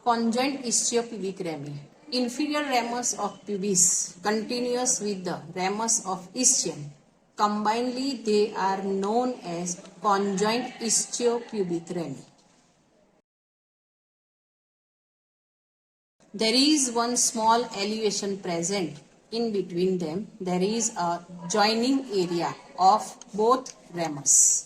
Conjoint istiopubic rami. Inferior ramus of pubis continuous with the ramus of ischium. Combinedly, they are known as conjoint istiopubic rami. There is one small elevation present in between them. There is a joining area of both ramus.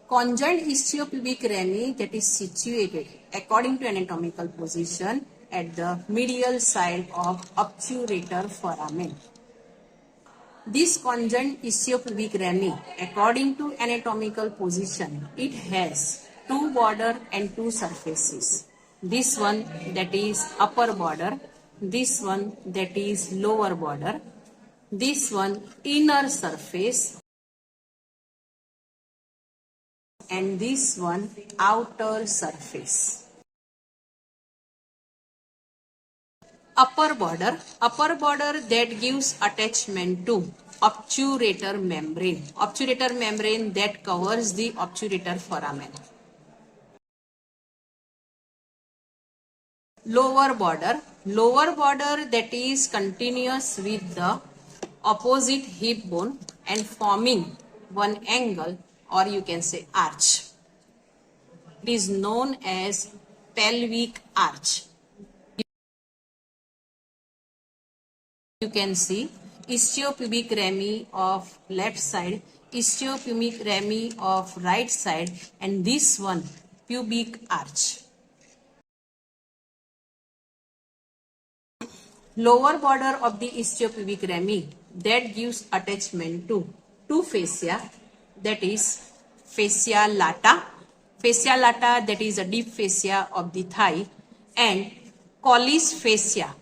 Conjoint istiopubic rami that is situated according to anatomical position at the medial side of obturator foramen. This conjoint istiopubic rami, according to anatomical position, it has two border and two surfaces. This one that is upper border, this one that is lower border, this one inner surface, and this one outer surface. Upper border that gives attachment to obturator membrane that covers the obturator foramen. Lower border that is continuous with the opposite hip bone and forming one angle, or you can say arch. It is known as pelvic arch. You can see istiopubic rami of left side, istiopubic rami of right side, and this one pubic arch. Lower border of the istiopubic rami that gives attachment to two fascia, that is fascia lata that is a deep fascia of the thigh, and collis fascia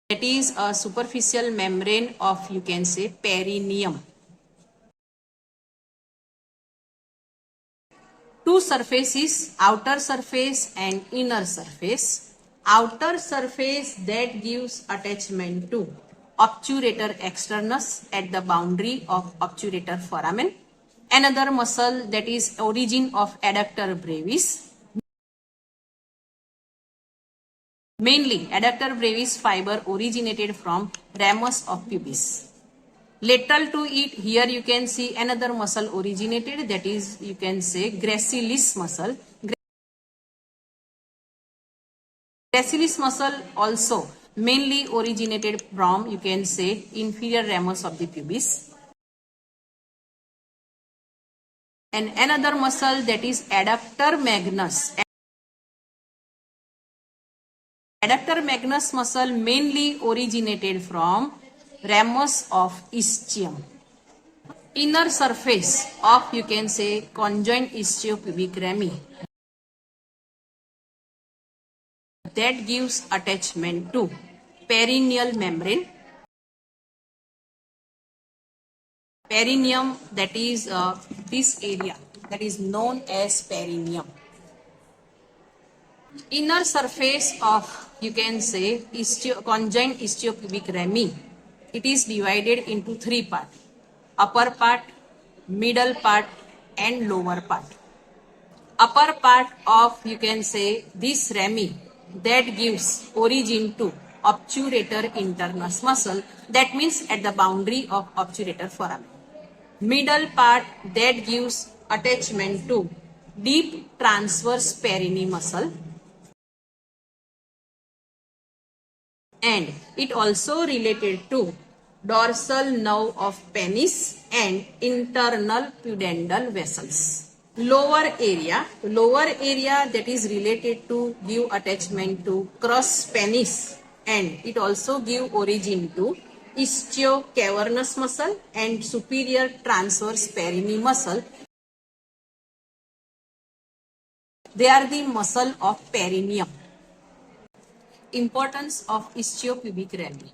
that is a superficial membrane of, you can say, perineum. Two surfaces, outer surface and inner surface. Outer surface that gives attachment to obturator externus at the boundary of obturator foramen. Another muscle that is origin of adductor brevis. Mainly, adductor brevis fiber originated from ramus of pubis. Lateral to it, here you can see another muscle originated, that is, you can say, gracilis muscle. Gracilis muscle also mainly originated from, you can say, inferior ramus of the pubis. And another muscle that is adductor magnus. Adductor magnus muscle mainly originated from ramus of ischium. Inner surface of, you can say, conjoint istiopubic rami that gives attachment to perineal membrane. Perineum, that is this area that is known as perineum. Inner surface of, you can say, conjoint istiopubic rami, it is divided into three parts: upper part, middle part, and lower part. Upper part of, you can say, this rami that gives origin to obturator internus muscle, that means at the boundary of obturator foramen. Middle part that gives attachment to deep transverse perineal muscle, and it also related to dorsal nerve of penis and internal pudendal vessels. Lower area that is related to give attachment to crus penis, and it also give origin to ischio-cavernous muscle and superior transverse perineal muscle. They are the muscle of perineum. Importance of istiopubic rami.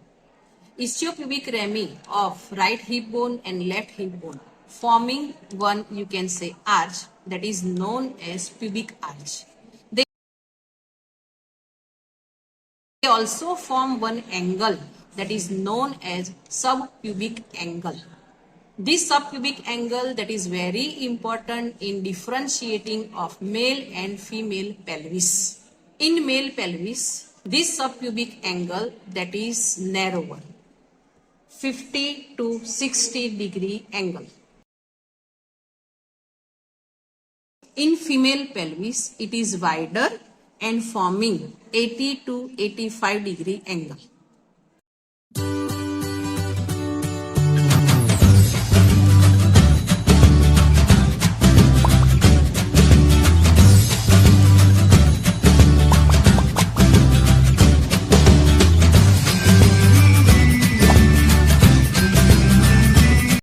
Istiopubic rami of right hip bone and left hip bone forming one, you can say, arch that is known as pubic arch. They also form one angle that is known as subpubic angle. This subcubic angle that is very important in differentiating of male and female pelvis. In male pelvis, this subcubic angle that is narrower, 50 to 60 degree angle. In female pelvis, it is wider and forming 80 to 85 degree angle.